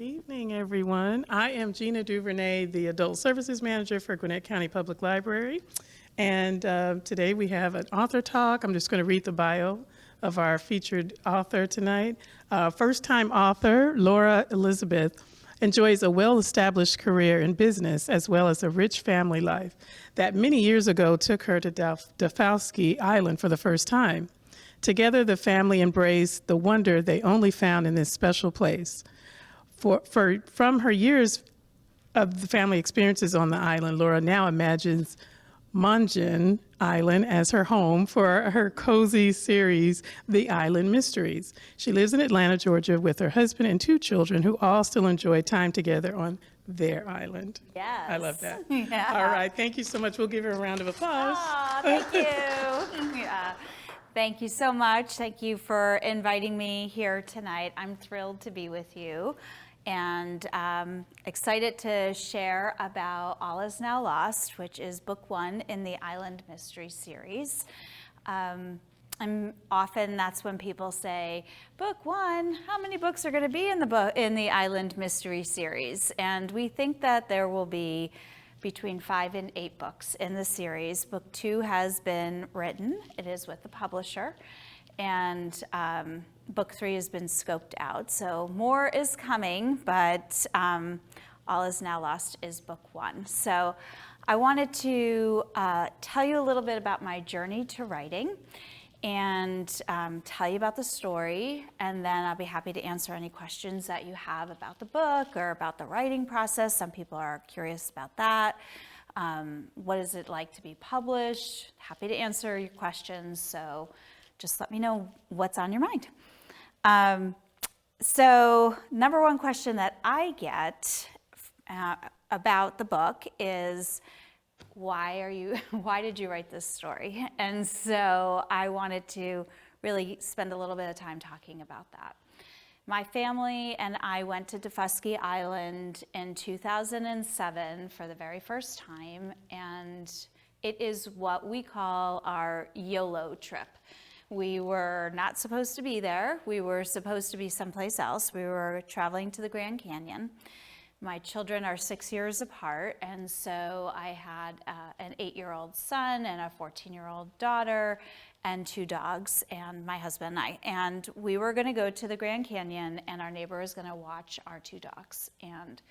Good evening, everyone. I am Gina Duvernay, the Adult Services Manager for Gwinnett County Public Library. And today we have an author talk. I'm just going to read the bio of our featured author tonight. First-time author Laura Elizabeth enjoys a well-established career in business as well as a rich family life that many years ago took her to Dafowski Island for the first time. Together, the family embraced the wonder they only found in this special place. From her years of the family experiences on the island, Laura now imagines Monjin Island as her home for her cozy series, The Island Mysteries. She lives in Atlanta, Georgia, with her husband and 2 children who all still enjoy time together on their island. Yes. I love that. Yeah. All right, thank you so much. We'll give her a round of applause. Aw, thank you. Yeah. Thank you so much. Thank you for inviting me here tonight. I'm thrilled to be with you and excited to share about All Is Now Lost, which is book 1 in the Island Mystery series. That's when people say, book 1, how many books are going to be in the Island Mystery series? And we think that there will be between 5 and 8 books in the series. Book 2 has been written. It is with the publisher. And book 3 has been scoped out. So more is coming, but All Is Now Lost is book 1. So I wanted to tell you a little bit about my journey to writing and tell you about the story, and then I'll be happy to answer any questions that you have about the book or about the writing process. Some people are curious about that. What is it like to be published? Happy to answer your questions, so just let me know what's on your mind. So number one question that I get about the book is, why did you write this story? And so I wanted to really spend a little bit of time talking about that. My family and I went to Dafowski Island in 2007 for the very first time, and it is what we call our YOLO trip. We were not supposed to be there. We were supposed to be someplace else. We were traveling to the Grand Canyon. My children are 6 years apart, and so I had an 8-year-old son and a 14-year-old daughter and 2 dogs, and my husband and I. And we were going to go to the Grand Canyon, and our neighbor was going to watch our 2 dogs. And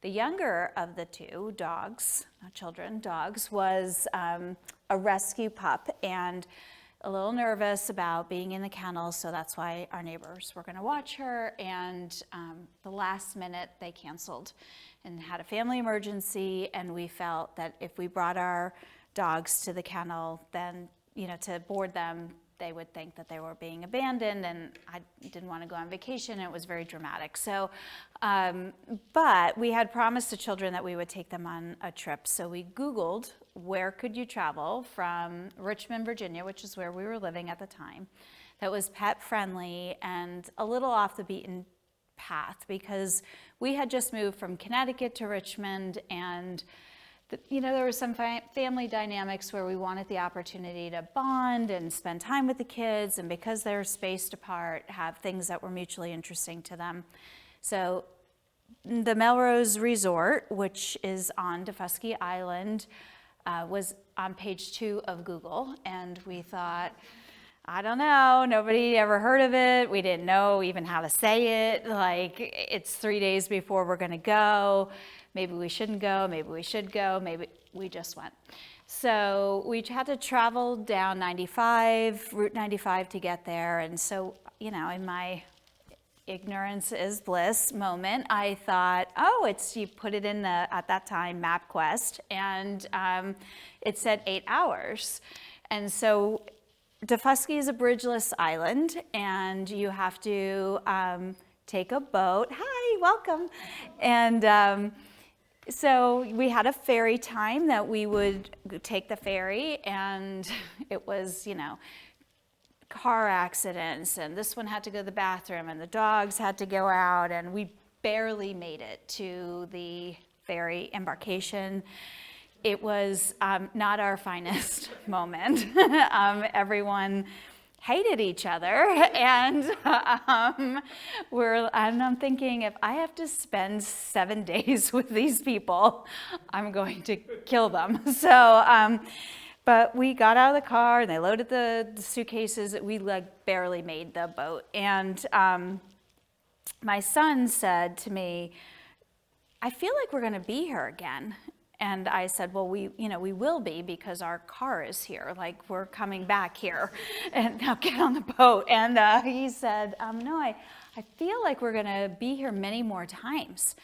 the younger of the 2 dogs, not children, dogs, was a rescue pup, and a little nervous about being in the kennel, so that's why our neighbors were going to watch her. And the last minute they canceled and had a family emergency, and we felt that if we brought our dogs to the kennel, then to board them, they would think that they were being abandoned, and I didn't want to go on vacation. It was very dramatic. So, but we had promised the children that we would take them on a trip. So we Googled, where could you travel from Richmond, Virginia, which is where we were living at the time, that was pet friendly and a little off the beaten path, because we had just moved from Connecticut to Richmond, and there were some family dynamics where we wanted the opportunity to bond and spend time with the kids, and because they're spaced apart, have things that were mutually interesting to them. So the Melrose Resort, which is on Dafowski Island, was on page 2 of Google, and we thought, I don't know, nobody ever heard of it. We didn't know even how to say it. Like, it's 3 days before we're going to go. Maybe we shouldn't go, maybe we should go, maybe we just went. So we had to travel down Route 95 to get there. And so, in my ignorance is bliss moment, I thought, you put it in at that time, MapQuest, and it said 8 hours. And so Dafowski is a bridgeless island, and you have to take a boat. Hi, welcome. And so we had a ferry time that we would take the ferry, and it was, car accidents, and this one had to go to the bathroom, and the dogs had to go out, and we barely made it to the ferry embarkation. It was not our finest moment. Everyone hated each other, and I'm thinking, if I have to spend 7 days with these people, I'm going to kill them. So, but we got out of the car and they loaded the suitcases. We like barely made the boat, and my son said to me, I feel like we're going to be here again. And I said, well, we will be, because our car is here. Like, we're coming back here, and now get on the boat. And he said, no, I feel like we're going to be here many more times.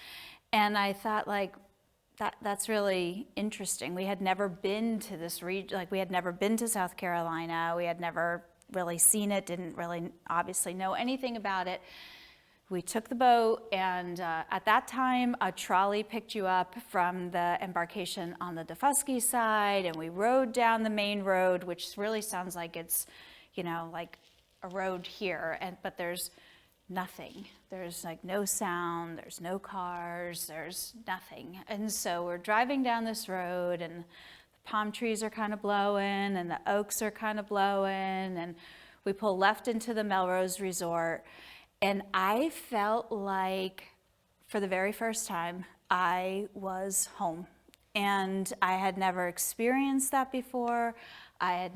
And I thought, like, that's really interesting. We had never been to this region. Like, we had never been to South Carolina. We had never really seen it, didn't really obviously know anything about it. We took the boat, and at that time, a trolley picked you up from the embarkation on the Defusky side, and we rode down the main road, which really sounds like it's, like a road here, but there's nothing. There's like no sound, there's no cars, there's nothing. And so we're driving down this road, and the palm trees are kind of blowing, and the oaks are kind of blowing, and we pull left into the Melrose Resort. And I felt like, for the very first time, I was home. And I had never experienced that before. I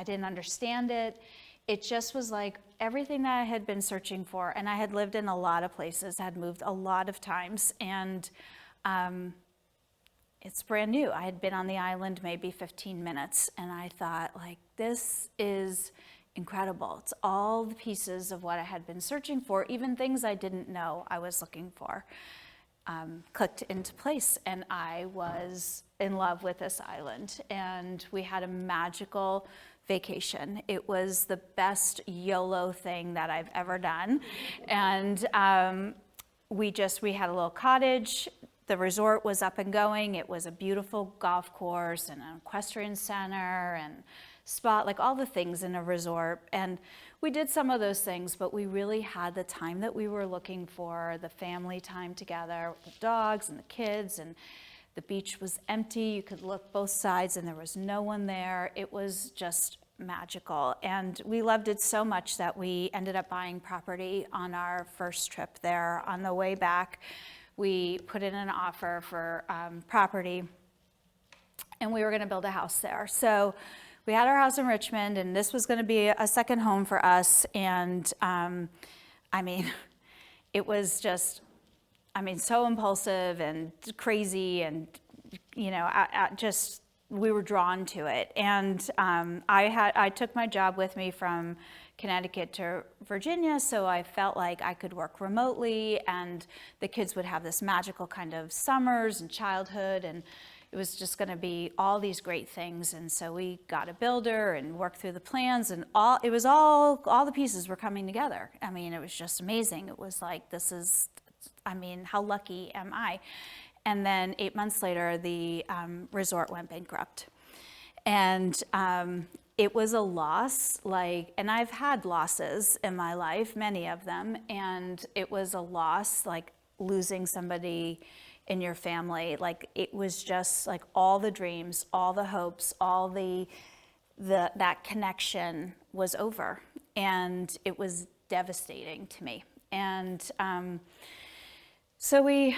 didn't understand it. It just was like everything that I had been searching for. And I had lived in a lot of places, had moved a lot of times. And it's brand new. I had been on the island maybe 15 minutes. And I thought, like, this is incredible. It's all the pieces of what I had been searching for, even things I didn't know I was looking for, clicked into place. And I was in love with this island. And we had a magical vacation. It was the best YOLO thing that I've ever done. And we had a little cottage. The resort was up and going. It was a beautiful golf course and an equestrian center and spot, like all the things in a resort. And we did some of those things, but we really had the time that we were looking for, the family time together with the dogs and the kids, and the beach was empty. You could look both sides and there was no one there. It was just magical. And we loved it so much that we ended up buying property on our first trip there. On the way back, we put in an offer for property, and we were gonna build a house there. So we had our house in Richmond, and this was going to be a second home for us. And it was just, so impulsive and crazy, and we were drawn to it. And I took my job with me from Connecticut to Virginia, so I felt like I could work remotely, and the kids would have this magical kind of summers and childhood, and it was just going to be all these great things. And so we got a builder and worked through the plans, and all the pieces were coming together. It was just amazing. It was like, how lucky am I? And then 8 months later, the resort went bankrupt. And it was a loss, and I've had losses in my life, many of them, and it was a loss, like losing somebody in your family. Like, it was just like all the dreams, all the hopes, all that connection was over, and it was devastating to me. And so we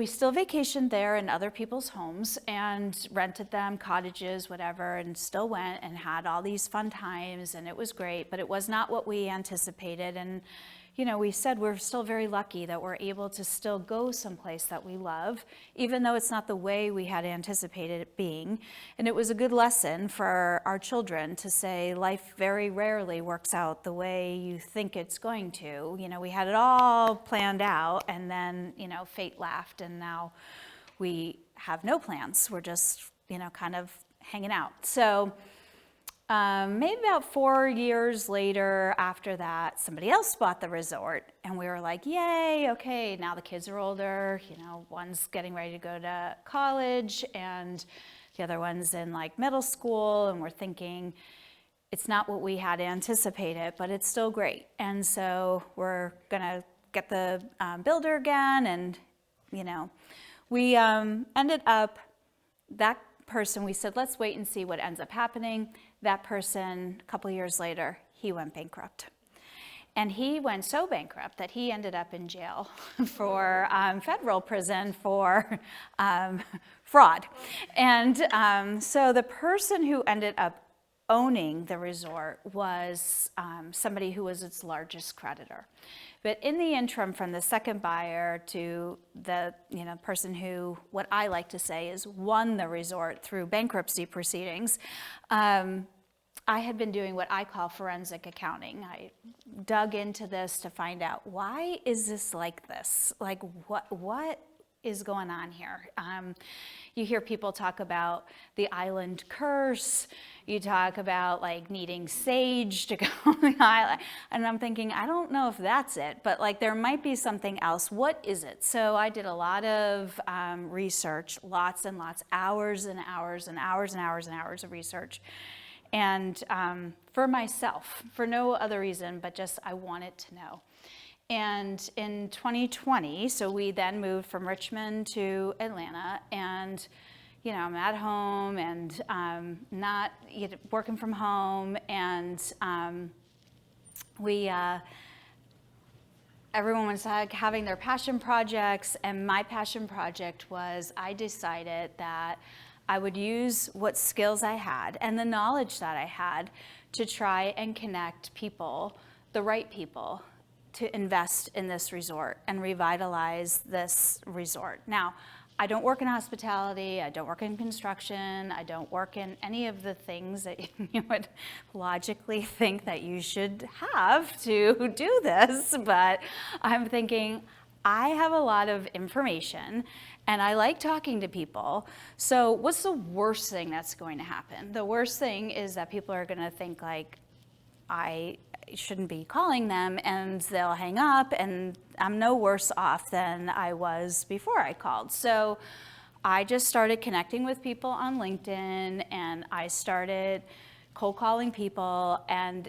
still vacationed there in other people's homes and rented them cottages, whatever, and still went and had all these fun times, and it was great, but it was not what we anticipated. And we said we're still very lucky that we're able to still go someplace that we love, even though it's not the way we had anticipated it being. And it was a good lesson for our children to say life very rarely works out the way you think it's going to. We had it all planned out, and then, fate laughed, and now we have no plans. We're just, kind of hanging out. So maybe about 4 years later after that, somebody else bought the resort, and we were like, yay, okay, now the kids are older, one's getting ready to go to college, and the other one's in like middle school, and we're thinking, it's not what we had anticipated, but it's still great. And so we're gonna get the builder again, and we ended up, that person, we said, let's wait and see what ends up happening. that person, a couple years later, he went bankrupt. And he went so bankrupt that he ended up in jail for federal prison for fraud. And so the person who ended up owning the resort was somebody who was its largest creditor. But in the interim, from the second buyer to the person who, what I like to say is, won the resort through bankruptcy proceedings, I had been doing what I call forensic accounting. I dug into this to find out, why is this like this? Like, what is going on here? You hear people talk about the island curse. You talk about like needing sage to go on the island. And I'm thinking, I don't know if that's it, but like there might be something else. What is it? So I did a lot of research, lots and lots, hours and hours and hours and hours and hours of research. And for myself, for no other reason, but just I wanted to know. And in 2020, so we then moved from Richmond to Atlanta, and I'm at home and not working from home, and everyone was having their passion projects, and my passion project was, I decided that I would use what skills I had and the knowledge that I had to try and connect people, the right people, to invest in this resort and revitalize this resort. Now, I don't work in hospitality, I don't work in construction, I don't work in any of the things that you would logically think that you should have to do this, but I'm thinking, I have a lot of information and I like talking to people. So what's the worst thing that's going to happen? The worst thing is that people are gonna think like, I shouldn't be calling them, and they'll hang up, and I'm no worse off than I was before I called. So I just started connecting with people on LinkedIn, and I started cold calling people, and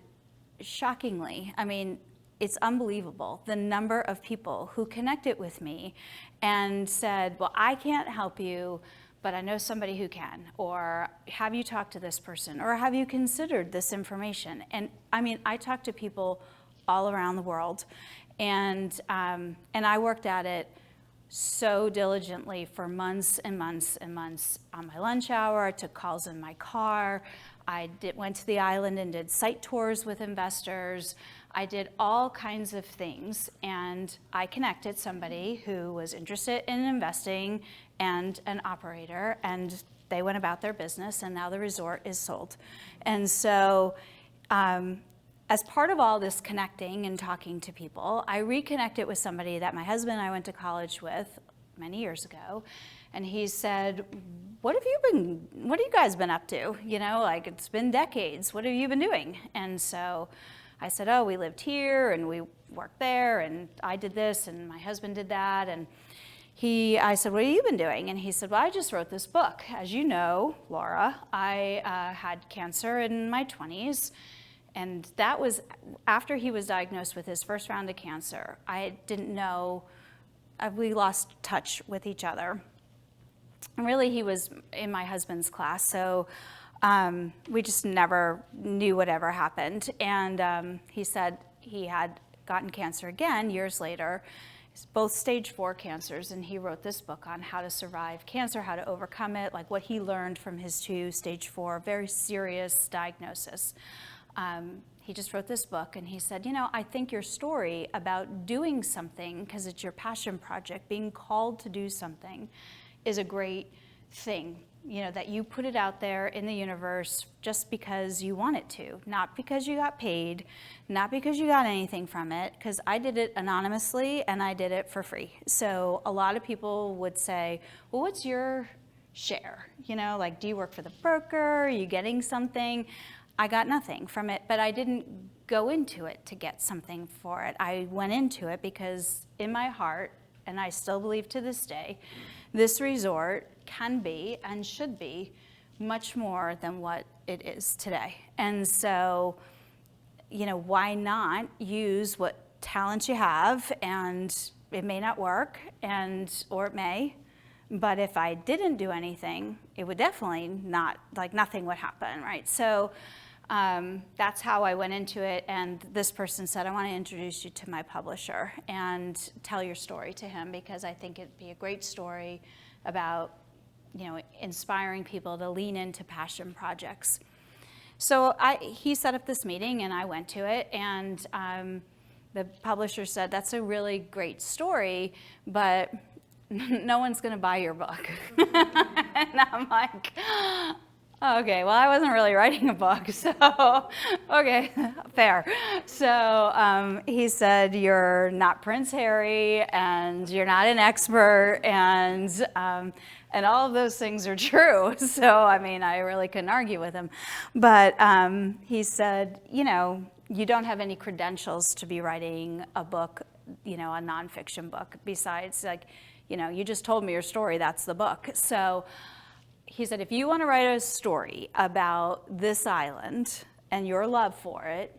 shockingly, I mean, it's unbelievable, the number of people who connected with me and said, well, I can't help you, but I know somebody who can, or have you talked to this person, or have you considered this information? And I mean, I talk to people all around the world, and I worked at it so diligently for months and months and months. On my lunch hour, I took calls in my car. I went to the island and did site tours with investors. I did all kinds of things, and I connected somebody who was interested in investing and an operator, and they went about their business, and now the resort is sold. And so as part of all this connecting and talking to people, I reconnected with somebody that my husband and I went to college with many years ago, and he said, what have you guys been up to? Like, it's been decades, what have you been doing? And so I said, oh, we lived here and we worked there, and I did this and my husband did that. And I said, what have you been doing? And he said, well, I just wrote this book. As you know, Laura, I had cancer in my 20s, and that was after he was diagnosed with his first round of cancer. I didn't know, we lost touch with each other. And really, he was in my husband's class, so we just never knew whatever happened. And he said he had gotten cancer again years later, both stage 4 cancers, and he wrote this book on how to survive cancer, how to overcome it, like what he learned from his 2 stage 4 very serious diagnosis. He just wrote this book, and he said, I think your story about doing something because it's your passion project, being called to do something, is a great thing, that you put it out there in the universe just because you want it to, not because you got paid, not because you got anything from it, because I did it anonymously and I did it for free. So a lot of people would say, well, what's your share? Like, do you work for the broker? Are you getting something? I got nothing from it, but I didn't go into it to get something for it. I went into it because in my heart, and I still believe to this day, this resort can be and should be much more than what it is today. And so, why not use what talent you have, and it may not work, or it may, But if I didn't do anything, it would definitely not, like nothing would happen, right? So that's how I went into it. And this person said, I want to introduce you to my publisher and tell your story to him, because I think it'd be a great story about, inspiring people to lean into passion projects. So he set up this meeting and I went to it, and the publisher said, that's a really great story, but no one's going to buy your book. And I'm like, okay, well, I wasn't really writing a book, so okay, fair. So he said, you're not Prince Harry, and you're not an expert, and all of those things are true. So, I mean, I really couldn't argue with him. But he said, you don't have any credentials to be writing a book, a nonfiction book, besides, you just told me your story, that's the book. So he said, if you want to write a story about this island and your love for it,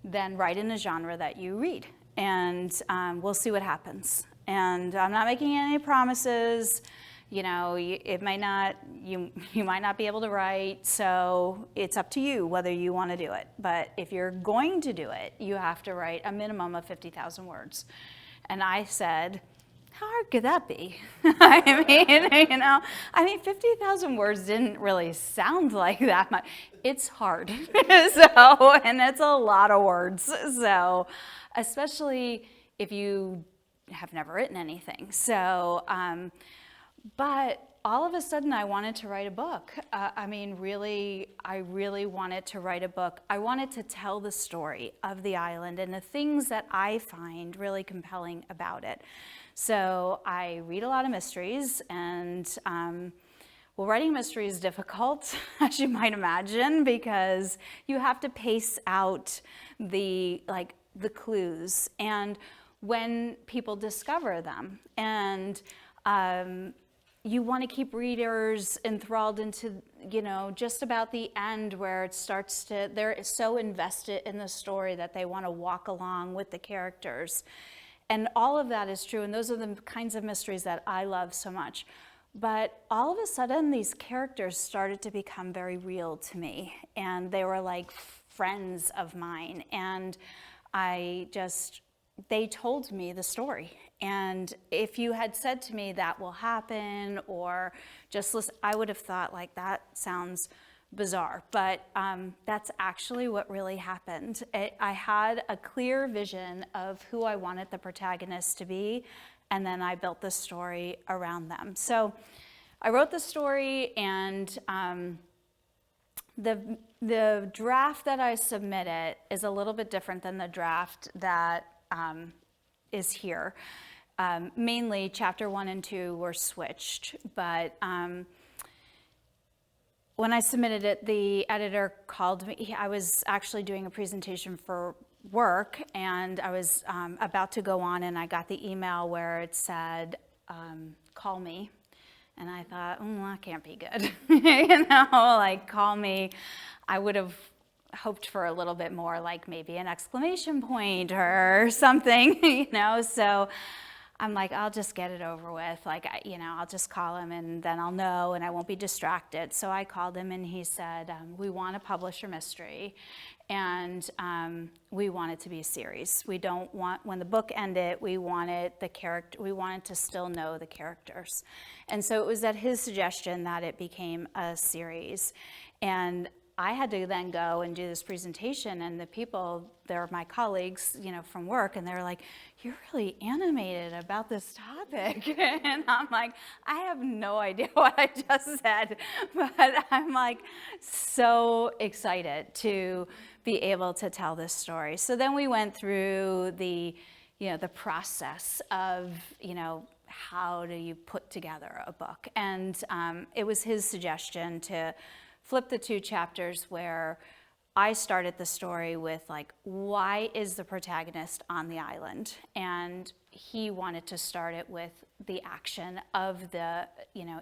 then write in a genre that you read, and we'll see what happens. And I'm not making any promises. It might not, you might not be able to write, so it's up to you whether you want to do it. But if you're going to do it, you have to write a minimum of 50,000 words. And I said, how hard could that be? I mean, 50,000 words didn't really sound like that much. It's hard, and it's a lot of words. So, especially if you have never written anything. So, but all of a sudden I wanted to write a book. I really wanted to write a book. I wanted to tell the story of the island and the things that I find really compelling about it. So I read a lot of mysteries, and writing mystery is difficult, as you might imagine, because you have to pace out the clues and when people discover them, and you want to keep readers enthralled into, just about the end, where it starts to, they're so invested in the story that they want to walk along with the characters. And all of that is true, and those are the kinds of mysteries that I love so much. But all of a sudden, these characters started to become very real to me, and they were like friends of mine, and they told me the story. And if you had said to me that will happen, or just listen, I would have thought, like, that sounds bizarre, but that's actually what really happened. I had a clear vision of who I wanted the protagonists to be, and then I built the story around them. So I wrote the story, and the draft that I submitted is a little bit different than the draft that is here. Mainly chapter 1 and 2 were switched, but when I submitted it, the editor called me. I was actually doing a presentation for work, and I was about to go on, and I got the email where it said, call me. And I thought, that can't be good. Call me. I would have hoped for a little bit more, like maybe an exclamation point or something, so I'm like, I'll just get it over with. I'll just call him, and then I'll know, and I won't be distracted. So I called him, and he said, we want to publish a mystery, and we want it to be a series. We don't want, when the book ended, we wanted to still know the characters. And so it was at his suggestion that it became a series. And I had to then go and do this presentation, and the people, they're my colleagues, from work, and they're like, you're really animated about this topic. And I'm like, I have no idea what I just said, but I'm like so excited to be able to tell this story. So then we went through the process of, how do you put together a book? And it was his suggestion to flip the 2 chapters where I started the story with, why is the protagonist on the island? And he wanted to start it with the action of the,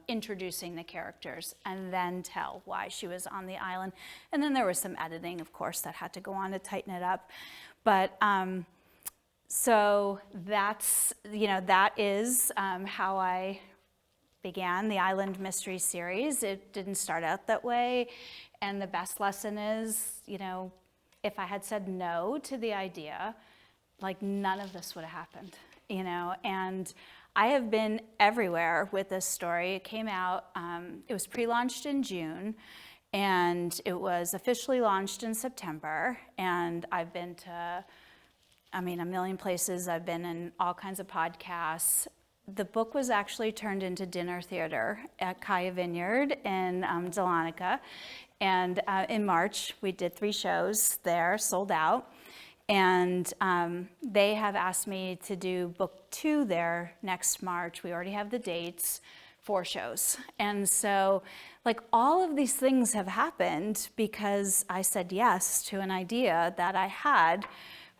introducing the characters, and then tell why she was on the island. And then there was some editing, of course, that had to go on to tighten it up. But so that's, that is how I began, the Island Mystery Series. It didn't start out that way. And the best lesson is, if I had said no to the idea, like none of this would have happened, and I have been everywhere with this story. It came out, it was pre-launched in June, and it was officially launched in September, and I've been to, a million places. I've been in all kinds of podcasts. The book was actually turned into dinner theater at Kaya Vineyard in Dahlonega, and in March, we did 3 shows there, sold out. And they have asked me to do book 2 there next March. We already have the dates, 4 shows. And so, all of these things have happened because I said yes to an idea that I had,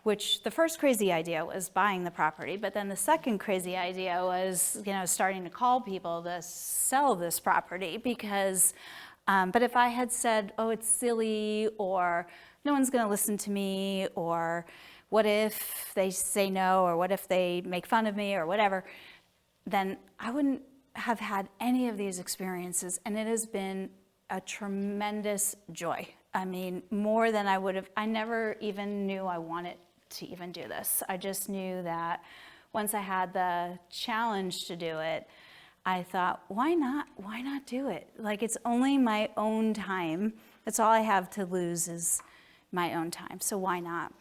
which the first crazy idea was buying the property, but then the second crazy idea was, starting to call people to sell this property because, but if I had said, oh, it's silly, or no one's going to listen to me, or what if they say no, or what if they make fun of me, or whatever, then I wouldn't have had any of these experiences, and it has been a tremendous joy. More than I would have. I never even knew I wanted to even do this. I just knew that once I had the challenge to do it, I thought, why not do it? It's only my own time. That's all I have to lose is my own time, so why not?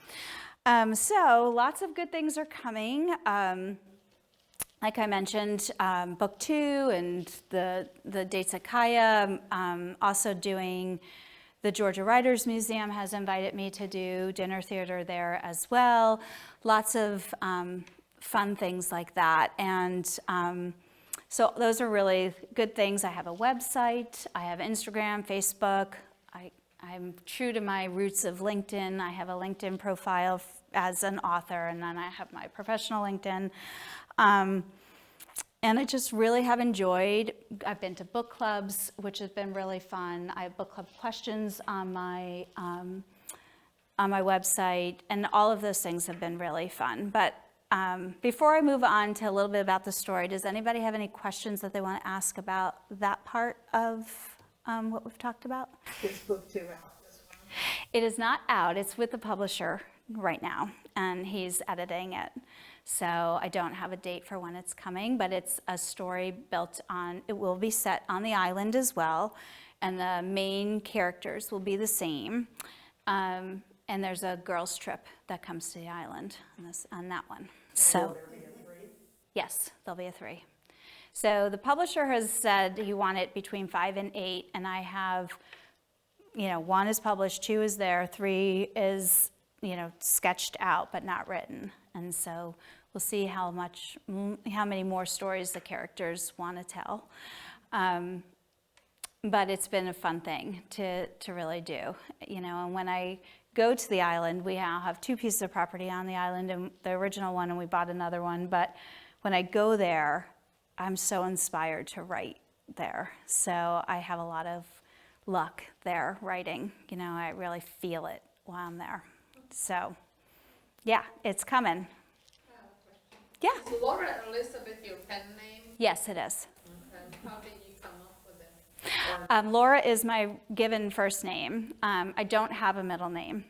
So lots of good things are coming. Like I mentioned, book 2 and the dates at Kaya. Also doing, the Georgia Writers Museum has invited me to do dinner theater there as well. Lots of fun things like that. And so those are really good things. I have a website, I have Instagram, Facebook. I'm true to my roots of LinkedIn. I have a LinkedIn profile as an author, and then I have my professional LinkedIn. And I just really have enjoyed. I've been to book clubs, which has been really fun. I have book club questions on my website, and all of those things have been really fun. But before I move on to a little bit about the story, does anybody have any questions that they want to ask about that part of what we've talked about? Is book 2 out as well? It is not out. It's with the publisher right now, and he's editing it. So I don't have a date for when it's coming, but it's a story built on, it will be set on the island as well, and the main characters will be the same. And there's a girls' trip that comes to the island on that one. So, Will there be a 3? yes, there'll be a 3. So the publisher has said he wanted between 5 and 8, and I have, 1 is published, 2 is there, 3 is, sketched out but not written. And so we'll see how many more stories the characters want to tell. But it's been a fun thing to really do, and when I go to the island, we now have 2 pieces of property on the island, and the original one, and we bought another one. But when I go there, I'm so inspired to write there. So I have a lot of luck there writing. I really feel it while I'm there. So, yeah, it's coming. Yeah. Is Laura Elizabeth your pen name? Yes, it is. Okay. How did you come up with it? Laura is my given first name. I don't have a middle name.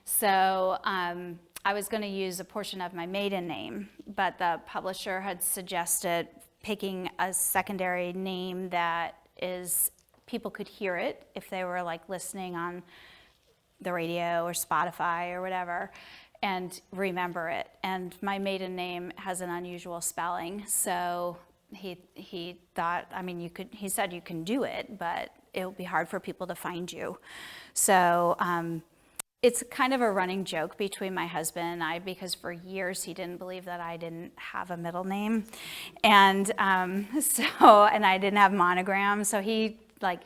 So I was going to use a portion of my maiden name, but the publisher had suggested picking a secondary name that people could hear it if they were listening on the radio or Spotify or whatever, and remember it. And my maiden name has an unusual spelling, so he thought, he said you can do it, but it will be hard for people to find you. So it's kind of a running joke between my husband and I, because for years he didn't believe that I didn't have a middle name, and and I didn't have monogram, so he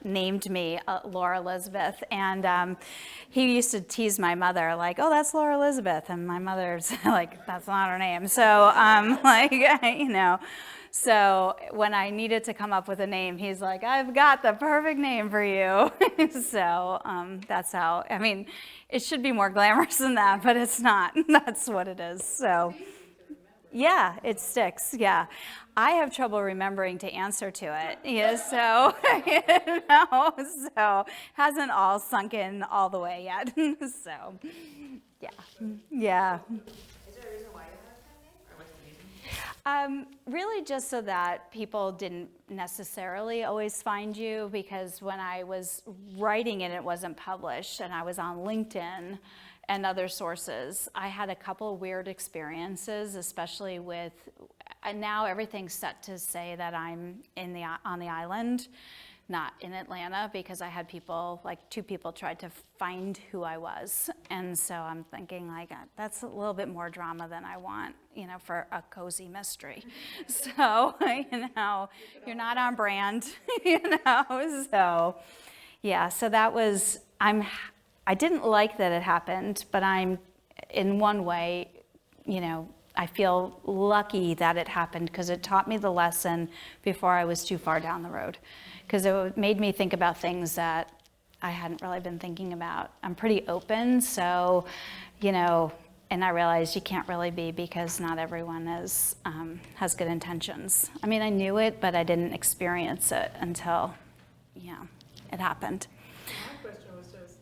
named me Laura Elizabeth, and he used to tease my mother oh, that's Laura Elizabeth, and my mother's that's not her name. So so when I needed to come up with a name, he's like, I've got the perfect name for you. So that's how, it should be more glamorous than that, but it's not. That's what it is. So Yeah, it sticks. Yeah, I have trouble remembering to answer to it. Yeah, so so hasn't all sunk in all the way yet. So, yeah, yeah. Is there a reason why you have that name, or what's the reason? Really just so that people didn't necessarily always find you, because when I was writing it wasn't published and I was on LinkedIn and other sources, I had a couple of weird experiences, especially with, and now everything's set to say that I'm on the island, not in Atlanta, because I had people, like 2 people tried to find who I was. And so I'm thinking like, that's a little bit more drama than I want, for a cozy mystery. So, you're not on brand, so yeah, so that was, I didn't like that it happened, but I'm, in one way, I feel lucky that it happened, because it taught me the lesson before I was too far down the road. Because it made me think about things that I hadn't really been thinking about. I'm pretty open, so, and I realized you can't really be, because not everyone has good intentions. I mean, I knew it, but I didn't experience it until, it happened. My question was just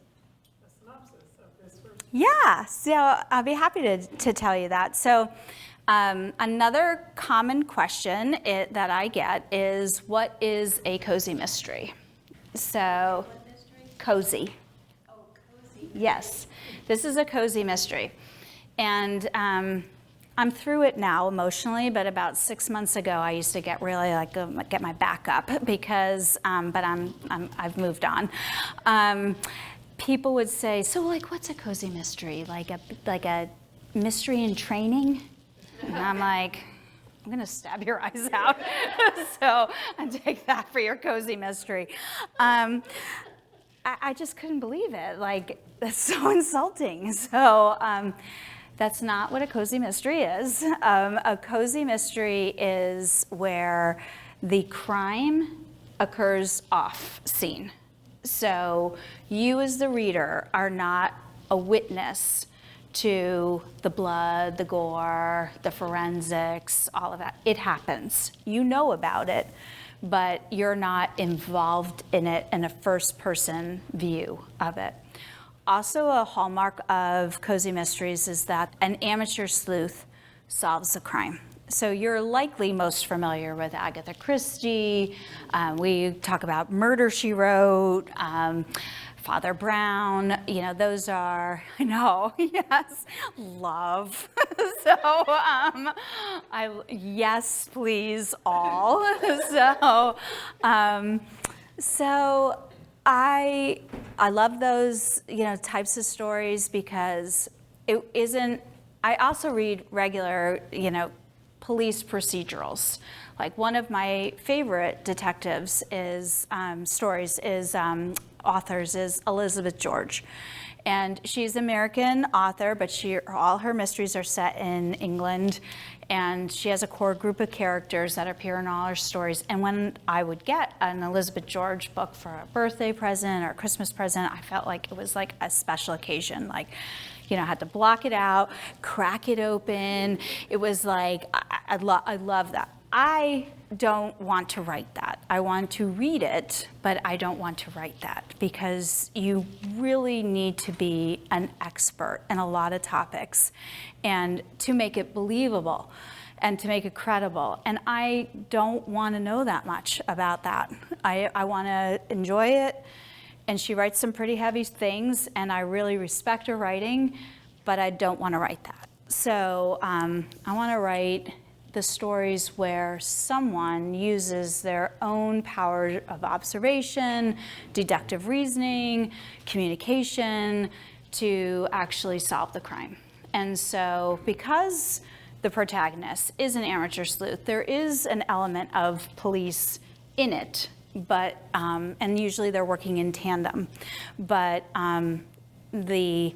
a synopsis of this first. Yeah, so I'll be happy to tell you that. So another common question that I get is, what is a cozy mystery? So, cozy. Oh, cozy. Yes, this is a cozy mystery. And I'm through it now emotionally, but about 6 months ago, I used to get really get my back up, because, but I've moved on. People would say, so like, what's a cozy mystery? Like a mystery in training? And I'm like, I'm gonna stab your eyes out. So I take that for your cozy mystery. I just couldn't believe it. Like, that's so insulting. So that's not what a cozy mystery is. A cozy mystery is where the crime occurs off scene. So you as the reader are not a witness to the blood, the gore, the forensics, all of that. It happens. You know about it, but you're not involved in it in a first-person view of it. Also, a hallmark of cozy mysteries is that an amateur sleuth solves the crime. So you're likely most familiar with Agatha Christie. We talk about Murder, She Wrote, Father Brown. Those are, I know, yes, love. So, yes, please, all. So I love those, types of stories, because it isn't. I also read regular, police procedurals. Like, one of my favorite detectives authors is Elizabeth George. And she's an American author, but all her mysteries are set in England. And she has a core group of characters that appear in all her stories. And when I would get an Elizabeth George book for a birthday present or a Christmas present, I felt like it was like a special occasion. Like, I had to block it out, crack it open. It was like, I love that. I don't want to write that. I want to read it, but I don't want to write that, because you really need to be an expert in a lot of topics, and to make it believable and to make it credible. And I don't want to know that much about that. I want to enjoy it. And she writes some pretty heavy things, and I really respect her writing, but I don't want to write that. So I want to write the stories where someone uses their own power of observation, deductive reasoning, communication to actually solve the crime. And so, because the protagonist is an amateur sleuth, there is an element of police in it, but and usually they're working in tandem. But the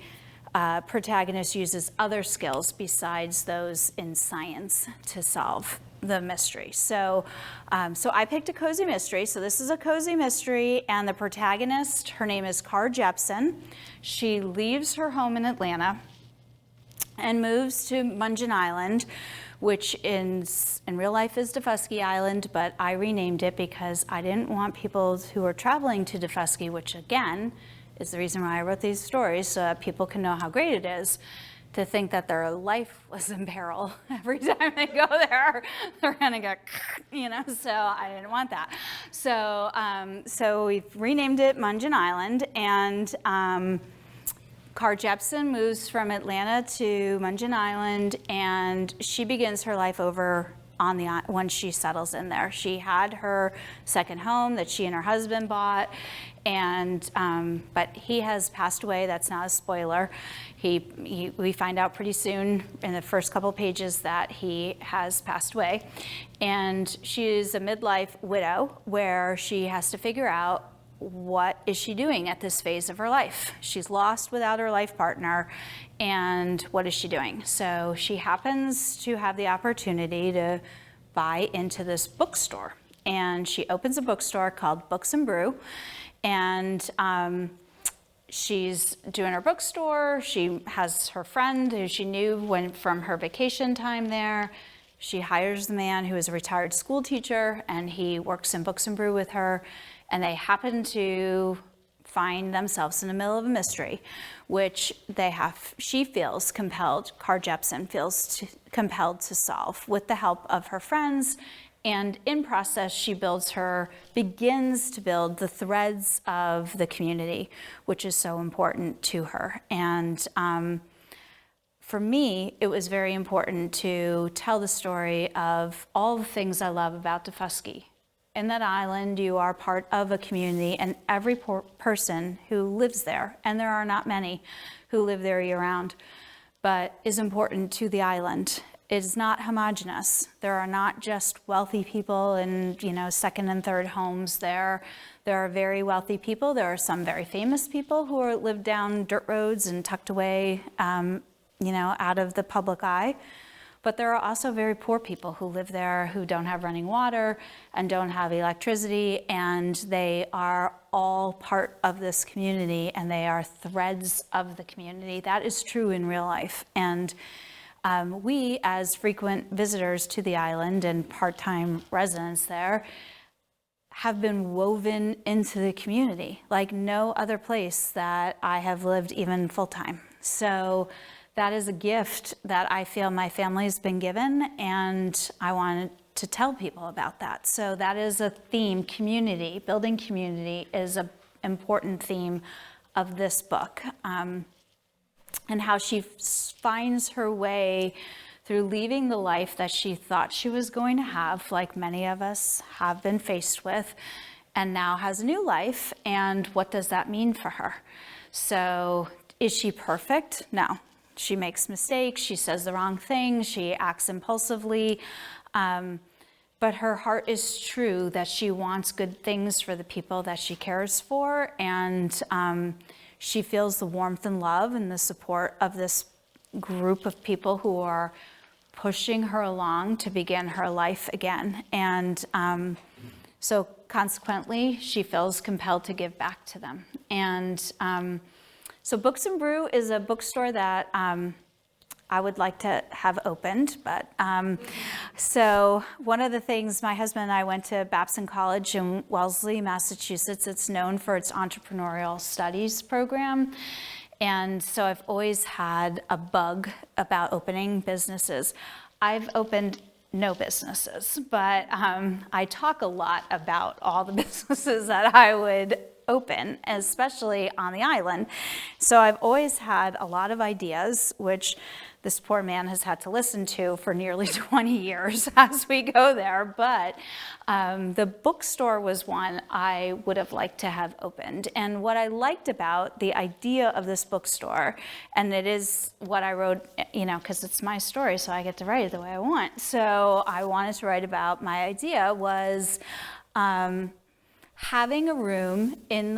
protagonist uses other skills besides those in science to solve the mystery. So I picked a cozy mystery. So this is a cozy mystery, and the protagonist, her name is Carr Jepson. She leaves her home in Atlanta and moves to Mungin Island, which in real life is Defusky Island, but I renamed it because I didn't want people who are traveling to Defusky, which again is the reason why I wrote these stories, so that people can know how great it is, to think that their life was in peril. Every time they go there, they're gonna get, so I didn't want that. So, so we've renamed it Mungin Island, and Carr Jepson moves from Atlanta to Mungin Island, and she begins her life over on the when she settles in there. She had her second home that she and her husband bought, and but he has passed away. That's not a spoiler. We find out pretty soon in the first couple pages that he has passed away, and she is a midlife widow where she has to figure out what is she doing at this phase of her life. She's lost without her life partner, and what is she doing? So she happens to have the opportunity to buy into this bookstore, and she opens a bookstore called Books Brew, and she's doing her bookstore. She has her friend who she knew from her vacation time there. She hires the man who is a retired school teacher, and he works in Books Brew with her, and they happen to find themselves in the middle of a mystery, which she feels compelled, Carr Jepson feels compelled to solve with the help of her friends. And in process, she begins to build the threads of the community, which is so important to her. And for me, it was very important to tell the story of all the things I love about Defusky. In that island, you are part of a community, and every person who lives there, and there are not many who live there year-round, but is important to the island. It is not homogenous. There are not just wealthy people in second and third homes there. There are very wealthy people. There are some very famous people who live down dirt roads and tucked away, out of the public eye. But there are also very poor people who live there who don't have running water and don't have electricity, and they are all part of this community, and they are threads of the community. That is true in real life. And we, as frequent visitors to the island and part-time residents there, have been woven into the community like no other place that I have lived even full-time. So that is a gift that I feel my family's been given, and I wanted to tell people about that. So that is a theme. Community, building community is an important theme of this book, and how she finds her way through leaving the life that she thought she was going to have, like many of us have been faced with, and now has a new life, and what does that mean for her? So is she perfect? No. She makes mistakes, she says the wrong thing, she acts impulsively, but her heart is true that she wants good things for the people that she cares for, and she feels the warmth and love and the support of this group of people who are pushing her along to begin her life again. And so consequently, she feels compelled to give back to them. And so Books Brew is a bookstore that I would like to have opened, but so one of the things, my husband and I went to Babson College in Wellesley, Massachusetts. It's known for its entrepreneurial studies program, and so I've always had a bug about opening businesses. I've opened no businesses, but I talk a lot about all the businesses that I would open, especially on the island. So I've always had a lot of ideas, which this poor man has had to listen to for nearly 20 years as we go there. But the bookstore was one I would have liked to have opened. And what I liked about the idea of this bookstore, and it is what I wrote, because it's my story, so I get to write it the way I want. So I wanted to write about my idea was having a room in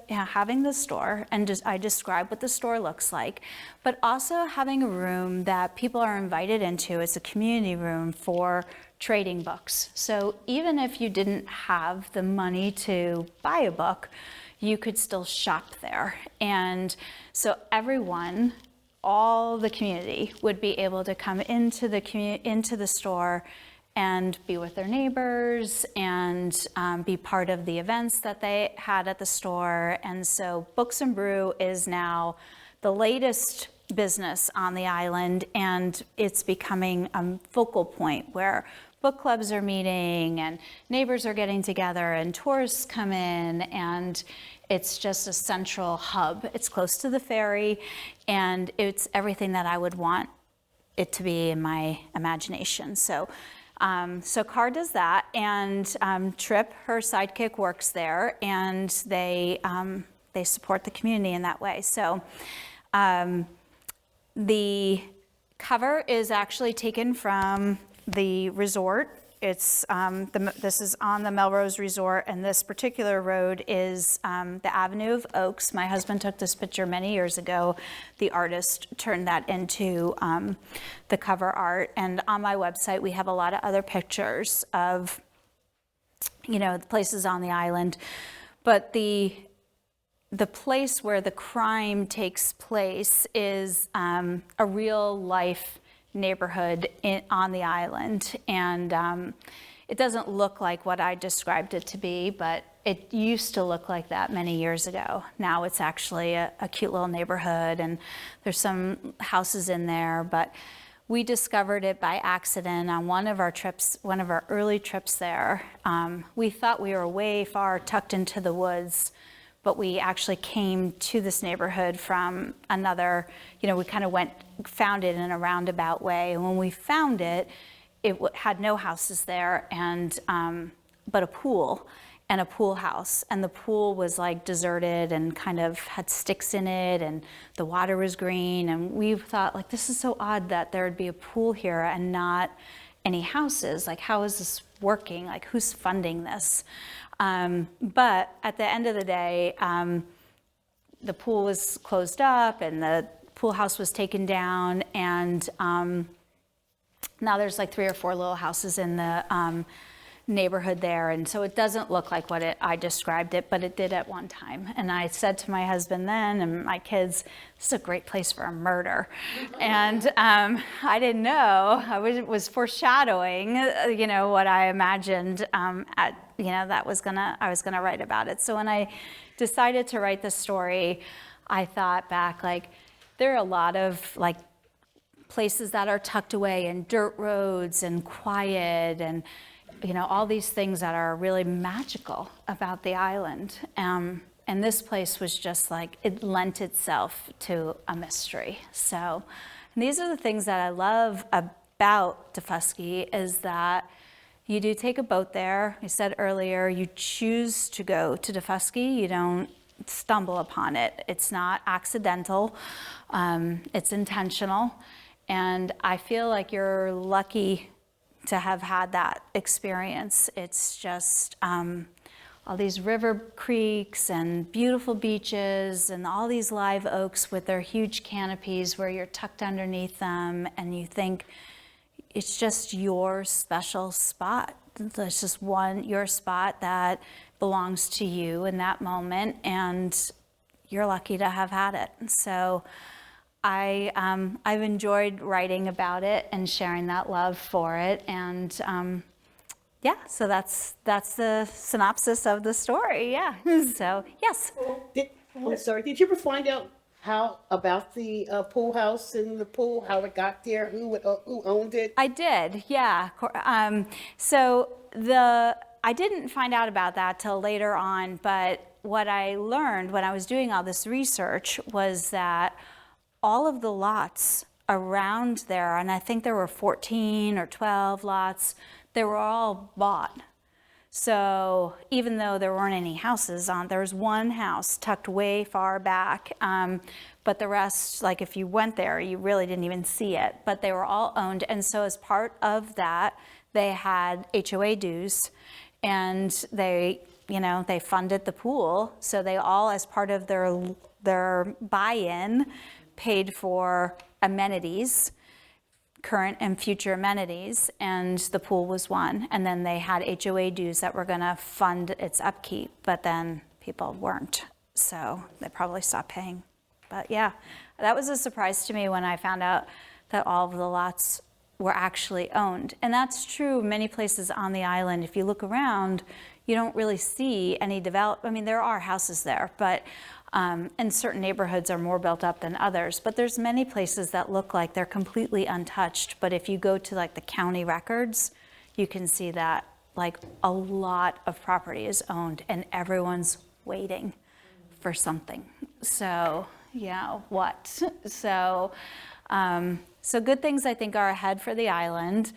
having the store, and I describe what the store looks like, but also having a room that people are invited into as a community room for trading books. So even if you didn't have the money to buy a book, you could still shop there. And so everyone all the community would be able to come into the store and be with their neighbors and be part of the events that they had at the store. And so Books and Brew is now the latest business on the island, and it's becoming a focal point where book clubs are meeting and neighbors are getting together and tourists come in, and it's just a central hub. It's close to the ferry, and it's everything that I would want it to be in my imagination. So Carr does that, and Trip, her sidekick, works there, and they support the community in that way. So the cover is actually taken from the resort. It's this is on the Melrose Resort, and this particular road is the Avenue of Oaks. My husband took this picture many years ago. The artist turned that into the cover art, and on my website we have a lot of other pictures of, you know, the places on the island. But the place where the crime takes place is a real life neighborhood on the island, and it doesn't look like what I described it to be, but it used to look like that many years ago. Now it's actually a cute little neighborhood, and there's some houses in there, but we discovered it by accident on one of our trips, one of our early trips there. We thought we were way far tucked into the woods, but we actually came to this neighborhood from another, you know, we kind of found it in a roundabout way. And when we found it, it had no houses there, and but a pool and a pool house. And the pool was like deserted and kind of had sticks in it, and the water was green. And we thought, like, this is so odd that there would be a pool here and not any houses. Like, how is this working? Like, who's funding this? But at the end of the day, the pool was closed up and the pool house was taken down, and now there's like 3 or 4 little houses in the neighborhood there, and so it doesn't look like what I described it, but it did at one time. And I said to my husband then and my kids, this is a great place for a murder. And I didn't know, I was foreshadowing, you know, what I imagined I was gonna write about it. So when I decided to write this story, I thought back, like, there are a lot of like places that are tucked away and dirt roads and quiet and, you know, all these things that are really magical about the island. And this place was just like, it lent itself to a mystery. So these are the things that I love about Defusky, is that you do take a boat there. I said earlier, you choose to go to Defusky. You don't stumble upon it. It's not accidental. It's intentional. And I feel like you're lucky to have had that experience. It's just all these river creeks and beautiful beaches and all these live oaks with their huge canopies where you're tucked underneath them, and you think it's just your special spot. There's just your spot that belongs to you in that moment, and you're lucky to have had it. So I've enjoyed writing about it and sharing that love for it, and yeah, so that's the synopsis of the story. Yeah. So yes. I'm sorry. Did you ever find out how about the pool house and the pool, how it got there, who owned it? I did. Yeah. I didn't find out about that till later on, but what I learned when I was doing all this research was that all of the lots around there, and I think there were 14 or 12 lots, they were all bought. So even though there weren't any houses on, there was one house tucked way far back, but the rest, like if you went there, you really didn't even see it, but they were all owned. And so as part of that, they had HOA dues, and they funded the pool. So they all, as part of their buy-in, paid for amenities, current and future amenities, and the pool was one. And then they had HOA dues that were gonna fund its upkeep, but then people weren't. So they probably stopped paying. But yeah, that was a surprise to me when I found out that all of the lots were actually owned. And that's true many places on the island. If you look around, you don't really see any I mean, there are houses there, but and certain neighborhoods are more built up than others. But there's many places that look like they're completely untouched. But if you go to like the county records, you can see that like a lot of property is owned and everyone's waiting for something. So, yeah, what? So, so good things I think are ahead for the island.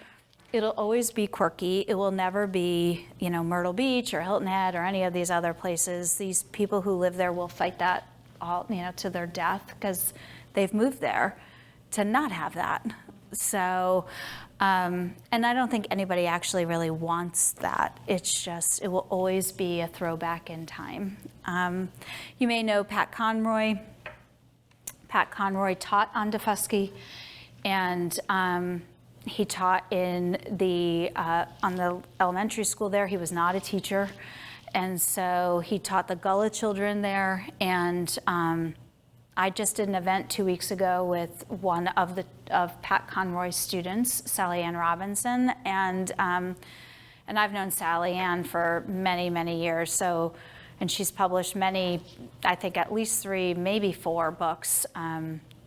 It'll always be quirky. It will never be, you know, Myrtle Beach or Hilton Head or any of these other places. These people who live there will fight that all, you know, to their death because they've moved there to not have that. So, and I don't think anybody actually really wants that. It's just, it will always be a throwback in time. You may know Pat Conroy. Pat Conroy taught on Defusky, and he taught in on the elementary school there. He was not a teacher, and so he taught the Gullah children there. And I just did an event 2 weeks ago with one of Pat Conroy's students, Sally Ann Robinson, and I've known Sally Ann for many, many years. So, and she's published many, I think at least 3, maybe 4 books.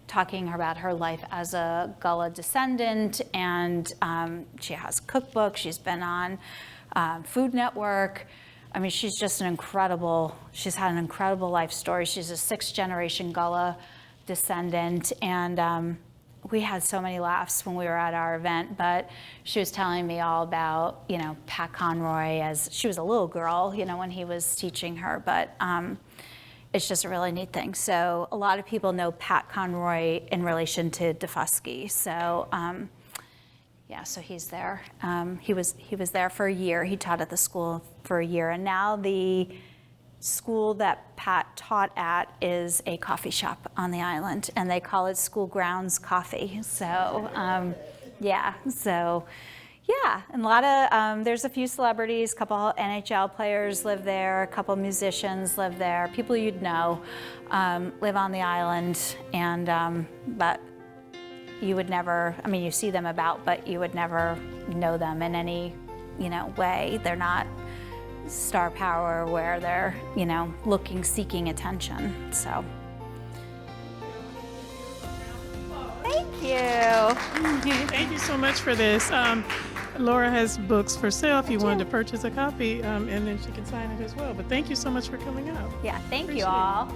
Talking about her life as a Gullah descendant, and she has cookbooks. She's been on Food Network. I mean, she's just she's had an incredible life story. She's a 6th-generation Gullah descendant, and we had so many laughs when we were at our event, but she was telling me all about, you know, Pat Conroy as she was a little girl, you know, when he was teaching her, but it's just a really neat thing. So a lot of people know Pat Conroy in relation to Defusky. So yeah, so he's there. He was there for a year. He taught at the school for a year, and now the school that Pat taught at is a coffee shop on the island, and they call it School Grounds Coffee. So yeah, so. Yeah, and a lot of, there's a few celebrities, a couple NHL players live there, a couple musicians live there, people you'd know live on the island, and, but you would never, I mean, you see them about, but you would never know them in any, you know, way. They're not star power where they're, you know, seeking attention, so. Thank you. Thank you so much for this. Laura has books for sale if you wanted to purchase a copy, and then she can sign it as well. But thank you so much for coming out. Yeah, thank Appreciate you it. all.